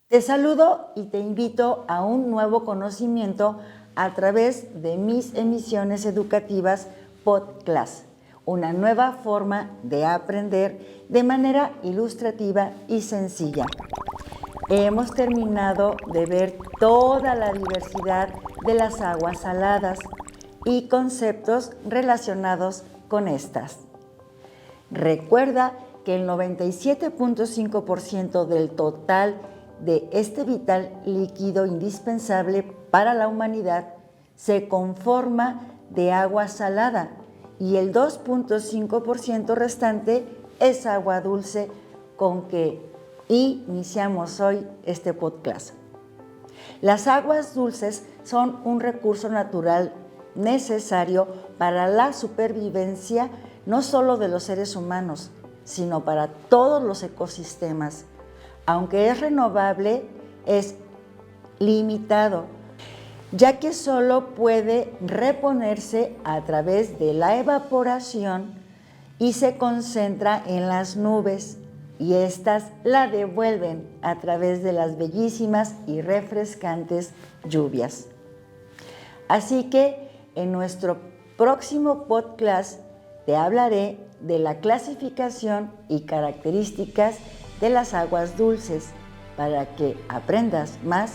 Te saludo y te invito a un nuevo conocimiento a través de mis emisiones educativas PodClass, una nueva forma de aprender de manera ilustrativa y sencilla. Hemos terminado de ver toda la diversidad de las aguas saladas y conceptos relacionados con estas. Recuerda que el 97.5% del total de este vital líquido indispensable para la humanidad se conforma de agua salada y el 2.5% restante es agua dulce, con que iniciamos hoy este podcast. Las aguas dulces son un recurso natural necesario para la supervivencia no solo de los seres humanos, sino para todos los ecosistemas. Aunque es renovable, es limitado, ya que solo puede reponerse a través de la evaporación y se concentra en las nubes, y éstas la devuelven a través de las bellísimas y refrescantes lluvias. Así que en nuestro próximo podcast te hablaré de la clasificación y características de las aguas dulces para que aprendas más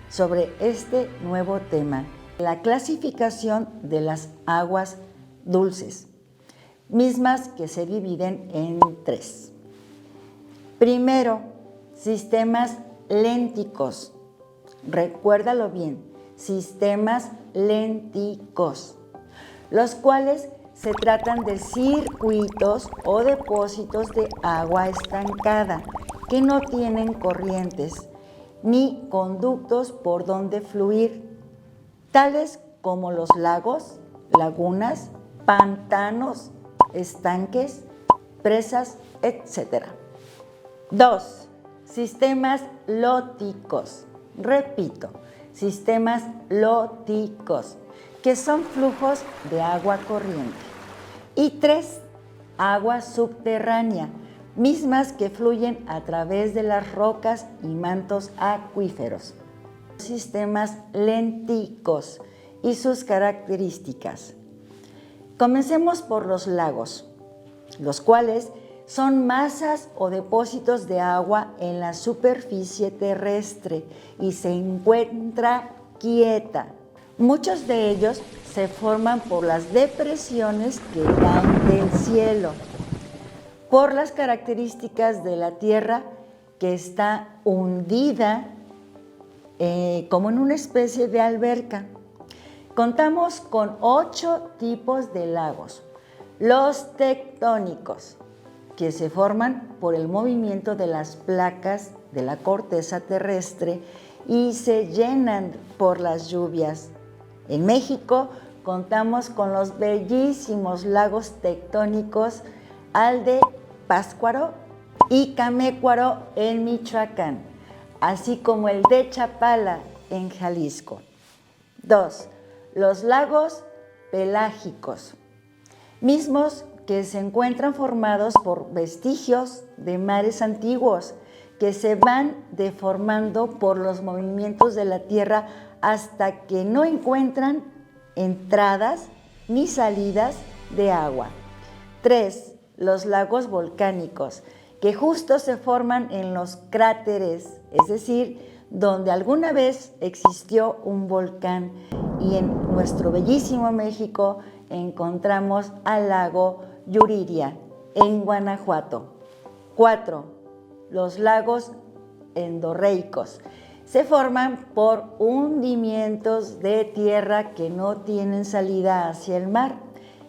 sobre este nuevo tema. La clasificación de las aguas dulces, mismas que se dividen en tres. Primero, sistemas lénticos. Recuérdalo bien, sistemas lénticos, los cuales se tratan de circuitos o depósitos de agua estancada que no tienen corrientes ni conductos por donde fluir, tales como los lagos, lagunas, pantanos, estanques, presas, etc. 2. Sistemas lóticos. Repito, sistemas lóticos, que son flujos de agua corriente. Y 3. Agua subterránea, mismas que fluyen a través de las rocas y mantos acuíferos. Sistemas lénticos y sus características. Comencemos por los lagos, los cuales son masas o depósitos de agua en la superficie terrestre y se encuentra quieta. Muchos de ellos se forman por las depresiones que caen del cielo, por las características de la tierra que está hundida como en una especie de alberca. Contamos con 8 tipos de lagos. Los tectónicos, que se forman por el movimiento de las placas de la corteza terrestre y se llenan por las lluvias. En México contamos con los bellísimos lagos tectónicos al de Pátzcuaro y Camécuaro en Michoacán, así como el de Chapala en Jalisco. 2. Los lagos pelágicos, mismos que se encuentran formados por vestigios de mares antiguos que se van deformando por los movimientos de la tierra hasta que no encuentran entradas ni salidas de agua. 3. Los lagos volcánicos, que justo se forman en los cráteres, es decir, donde alguna vez existió un volcán, y en nuestro bellísimo México encontramos al lago Yuriria, en Guanajuato. 4. Los lagos endorreicos. Se forman por hundimientos de tierra que no tienen salida hacia el mar.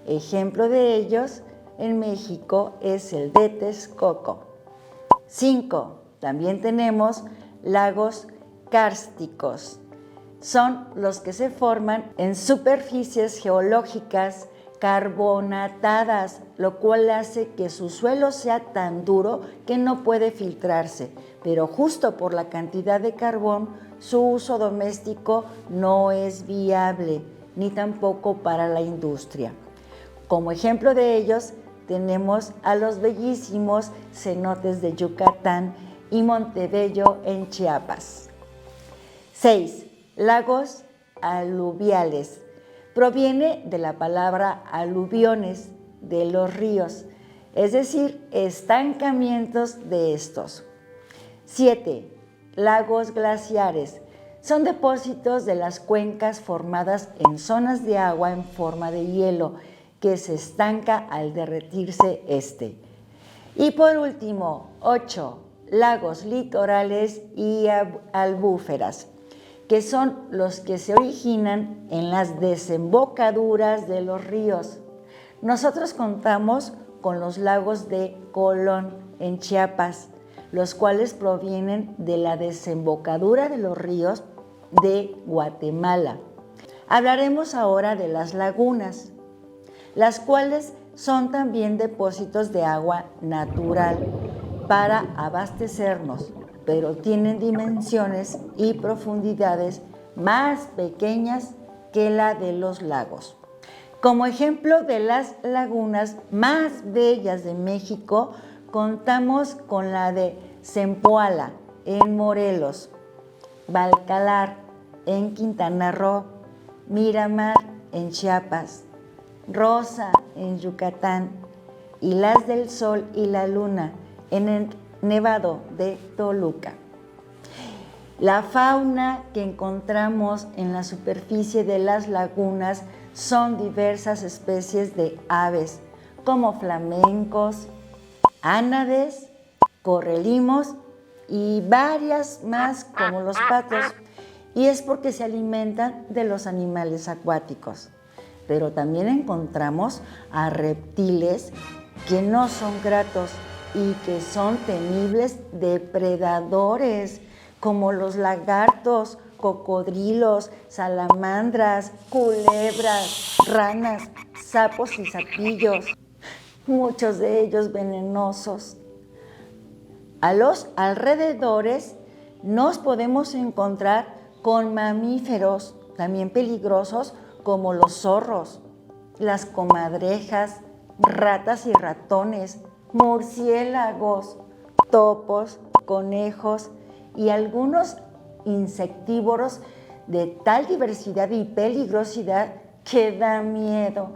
Ejemplo de ellos en México es el de Texcoco. 5. También tenemos lagos kársticos. Son los que se forman en superficies geológicas carbonatadas, lo cual hace que su suelo sea tan duro que no puede filtrarse, pero justo por la cantidad de carbón, su uso doméstico no es viable, ni tampoco para la industria. Como ejemplo de ellos, tenemos a los bellísimos cenotes de Yucatán y Montebello en Chiapas. 6. Lagos aluviales. Proviene de la palabra aluviones, de los ríos, es decir, estancamientos de estos. 7. Lagos glaciares. Son depósitos de las cuencas formadas en zonas de agua en forma de hielo que se estanca al derretirse este. Y por último, 8. Lagos litorales y albúferas, que son los que se originan en las desembocaduras de los ríos. Nosotros contamos con los lagos de Colón en Chiapas, los cuales provienen de la desembocadura de los ríos de Guatemala. Hablaremos ahora de las lagunas, las cuales son también depósitos de agua natural para abastecernos, pero tienen dimensiones y profundidades más pequeñas que la de los lagos. Como ejemplo de las lagunas más bellas de México, contamos con la de Zempoala en Morelos, Balcalar en Quintana Roo, Miramar en Chiapas, Rosa en Yucatán y las del Sol y la Luna en el Nevado de Toluca. La fauna que encontramos en la superficie de las lagunas son diversas especies de aves, como flamencos, ánades, correlimos y varias más como los patos, y es porque se alimentan de los animales acuáticos. Pero también encontramos a reptiles que no son gratos y que son temibles depredadores, como los lagartos, cocodrilos, salamandras, culebras, ranas, sapos y sapillos, muchos de ellos venenosos. A los alrededores nos podemos encontrar con mamíferos también peligrosos como los zorros, las comadrejas, ratas y ratones, murciélagos, topos, conejos y algunos insectívoros de tal diversidad y peligrosidad que da miedo.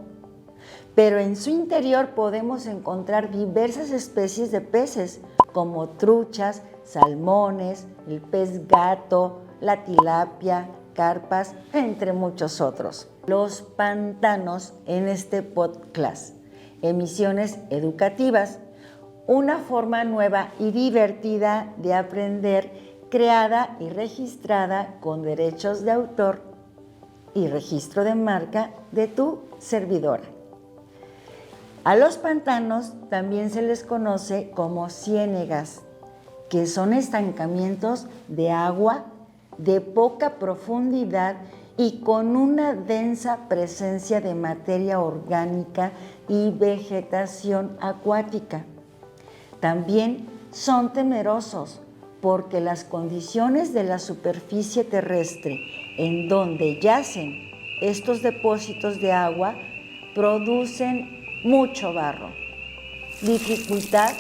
Pero en su interior podemos encontrar diversas especies de peces, como truchas, salmones, el pez gato, la tilapia, carpas, entre muchos otros. Los pantanos en este podcast, emisiones educativas, una forma nueva y divertida de aprender, creada y registrada con derechos de autor y registro de marca de tu servidora. A los pantanos también se les conoce como ciénegas, que son estancamientos de agua de poca profundidad y con una densa presencia de materia orgánica y vegetación acuática. También son temerosos porque las condiciones de la superficie terrestre en donde yacen estos depósitos de agua producen mucho barro, dificultad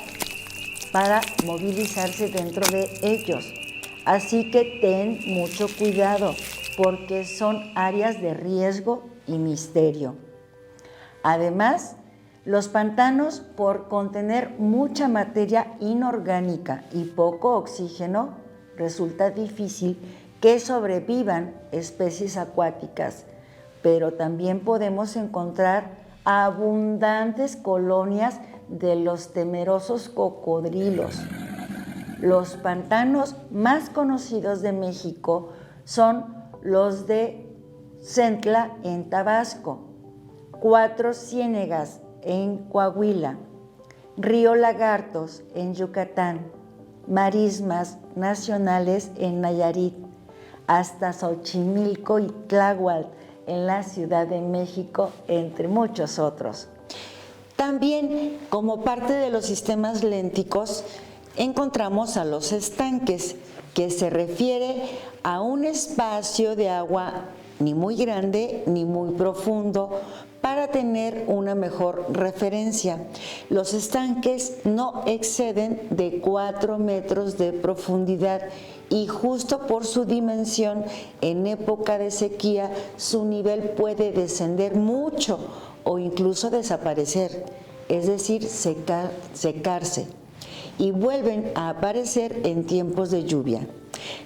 para movilizarse dentro de ellos. Así que ten mucho cuidado porque son áreas de riesgo y misterio. Además, los pantanos, por contener mucha materia inorgánica y poco oxígeno, resulta difícil que sobrevivan especies acuáticas, pero también podemos encontrar abundantes colonias de los temerosos cocodrilos. Los pantanos más conocidos de México son los de Centla en Tabasco, Cuatro Ciénegas en Coahuila, Río Lagartos en Yucatán, Marismas Nacionales en Nayarit, hasta Xochimilco y Tláhuac en la Ciudad de México, entre muchos otros. También, como parte de los sistemas lénticos, encontramos a los estanques, que se refiere a un espacio de agua ni muy grande ni muy profundo para para tener una mejor referencia. Los estanques no exceden de 4 metros de profundidad y justo por su dimensión, en época de sequía, su nivel puede descender mucho o incluso desaparecer, es decir, secarse, y vuelven a aparecer en tiempos de lluvia.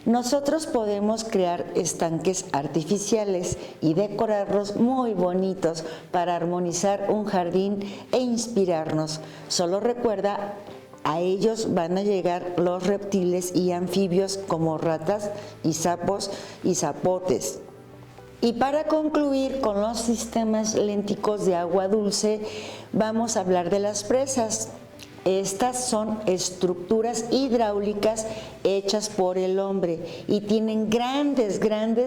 Nosotros podemos crear estanques artificiales y decorarlos muy bonitos para armonizar un jardín e inspirarnos. Solo recuerda, a ellos van a llegar los reptiles y anfibios como ratas y sapos y zapotes. Y para concluir con los sistemas lénticos de agua dulce, vamos a hablar de las presas. Estas son estructuras hidráulicas hechas por el hombre y tienen grandes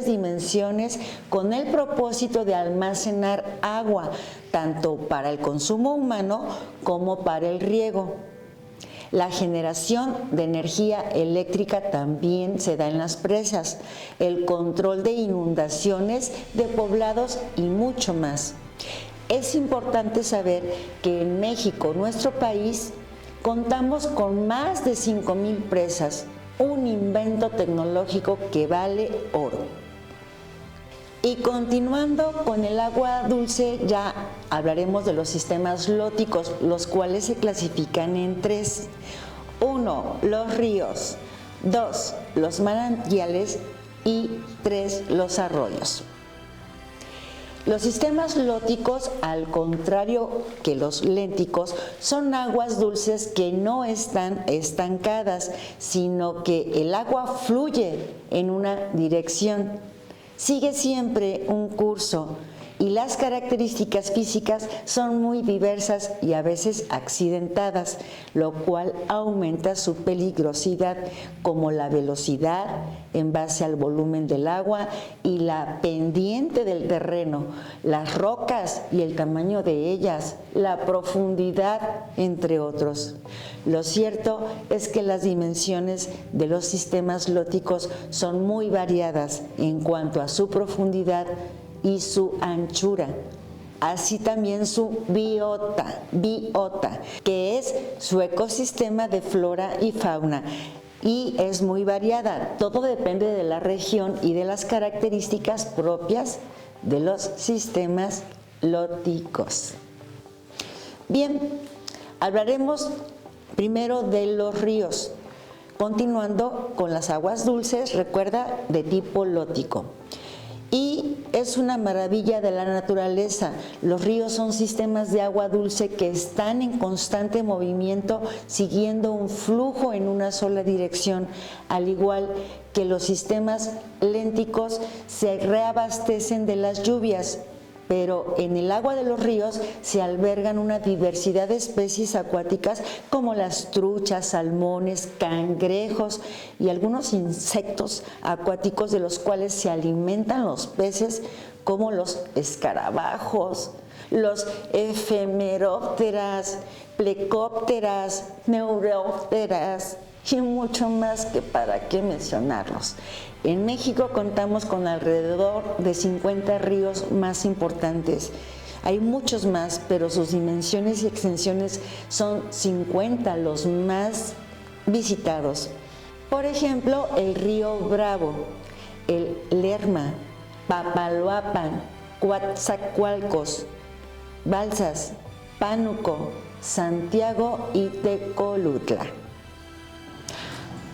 dimensiones con el propósito de almacenar agua, tanto para el consumo humano como para el riego. La generación de energía eléctrica también se da en las presas, el control de inundaciones de poblados y mucho más. Es importante saber que en México, nuestro país, contamos con más de 5,000 presas, un invento tecnológico que vale oro. Y continuando con el agua dulce, ya hablaremos de los sistemas lóticos, los cuales se clasifican en 3. 1. Los ríos. 2. Los manantiales. Y 3. Los arroyos. Los sistemas lóticos, al contrario que los lénticos, son aguas dulces que no están estancadas, sino que el agua fluye en una dirección. Sigue siempre un curso y las características físicas son muy diversas y a veces accidentadas, lo cual aumenta su peligrosidad, como la velocidad en base al volumen del agua y la pendiente del terreno, las rocas y el tamaño de ellas, la profundidad, entre otros. Lo cierto es que las dimensiones de los sistemas lóticos son muy variadas en cuanto a su profundidad y su anchura, así también su biota, que es su ecosistema de flora y fauna, y es muy variada. Todo depende de la región y de las características propias de los sistemas lóticos. Bien, hablaremos primero de los ríos, continuando con las aguas dulces, recuerda, de tipo lótico. Y es una maravilla de la naturaleza. Los ríos son sistemas de agua dulce que están en constante movimiento, siguiendo un flujo en una sola dirección, al igual que los sistemas lénticos se reabastecen de las lluvias. Pero en el agua de los ríos se albergan una diversidad de especies acuáticas como las truchas, salmones, cangrejos y algunos insectos acuáticos de los cuales se alimentan los peces, como los escarabajos, los efemerópteras, plecópteras, neurópteras y mucho más, que para qué mencionarlos. En México contamos con alrededor de 50 ríos más importantes. Hay muchos más, pero sus dimensiones y extensiones son 50 los más visitados. Por ejemplo, el río Bravo, el Lerma, Papaloapan, Coatzacoalcos, Balsas, Pánuco, Santiago y Tecolutla.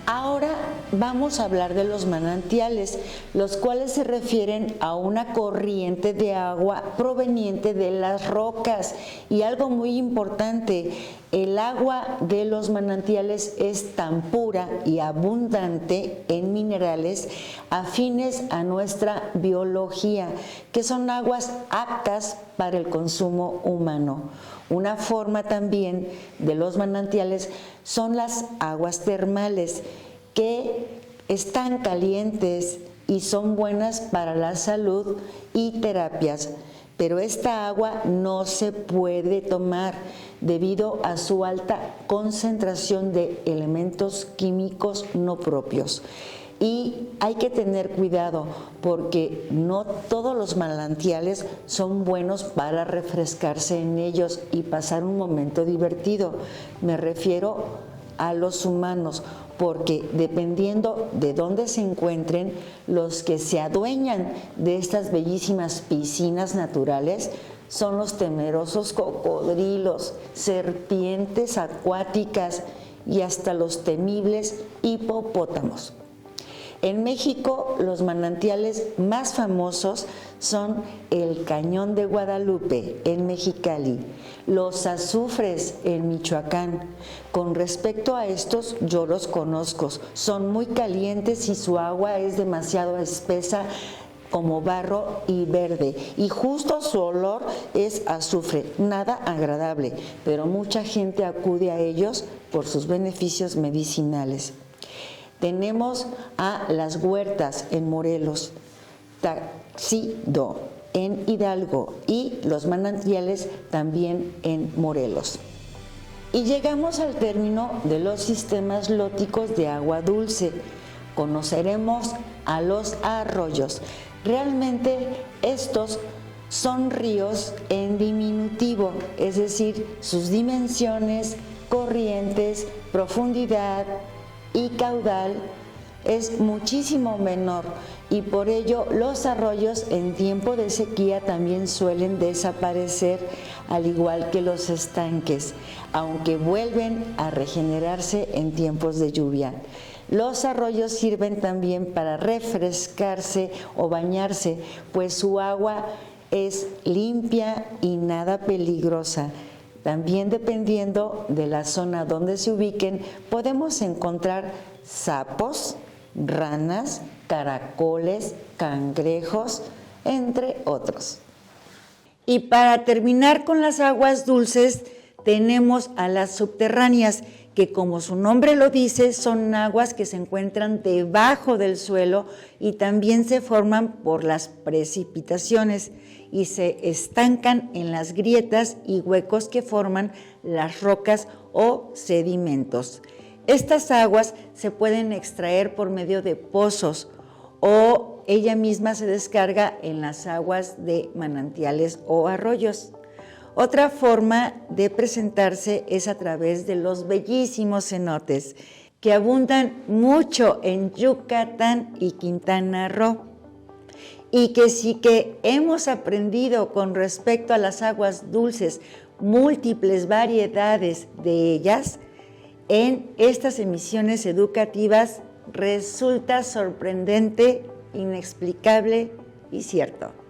Ahora vamos a hablar de los manantiales, los cuales se refieren a una corriente de agua proveniente de las rocas. Y algo muy importante, el agua de los manantiales es tan pura y abundante en minerales afines a nuestra biología, que son aguas aptas para el consumo humano. Una forma también de los manantiales son las aguas termales, que están calientes y son buenas para la salud y terapias, pero esta agua no se puede tomar debido a su alta concentración de elementos químicos no propios. Y hay que tener cuidado porque no todos los manantiales son buenos para refrescarse en ellos y pasar un momento divertido. Me refiero a los humanos, porque dependiendo de dónde se encuentren, los que se adueñan de estas bellísimas piscinas naturales son los temerosos cocodrilos, serpientes acuáticas y hasta los temibles hipopótamos. En México, los manantiales más famosos son el Cañón de Guadalupe en Mexicali, los azufres en Michoacán. Con respecto a estos, yo los conozco, son muy calientes y su agua es demasiado espesa como barro y verde, y justo su olor es azufre, nada agradable, pero mucha gente acude a ellos por sus beneficios medicinales. Tenemos a las huertas en Morelos, Taxido en Hidalgo y los manantiales también en Morelos. Y llegamos al término de los sistemas lóticos de agua dulce. Conoceremos a los arroyos. Realmente estos son ríos en diminutivo, es decir, sus dimensiones, corrientes, profundidad y caudal es muchísimo menor, y por ello los arroyos en tiempo de sequía también suelen desaparecer, al igual que los estanques, aunque vuelven a regenerarse en tiempos de lluvia. Los arroyos sirven también para refrescarse o bañarse, pues su agua es limpia y nada peligrosa. También dependiendo de la zona donde se ubiquen, podemos encontrar sapos, ranas, caracoles, cangrejos, entre otros. Y para terminar con las aguas dulces, tenemos a las subterráneas, que como su nombre lo dice, son aguas que se encuentran debajo del suelo y también se forman por las precipitaciones y se estancan en las grietas y huecos que forman las rocas o sedimentos. Estas aguas se pueden extraer por medio de pozos o ella misma se descarga en las aguas de manantiales o arroyos. Otra forma de presentarse es a través de los bellísimos cenotes, que abundan mucho en Yucatán y Quintana Roo, y que sí que hemos aprendido con respecto a las aguas dulces, múltiples variedades de ellas, en estas emisiones educativas resulta sorprendente, inexplicable y cierto.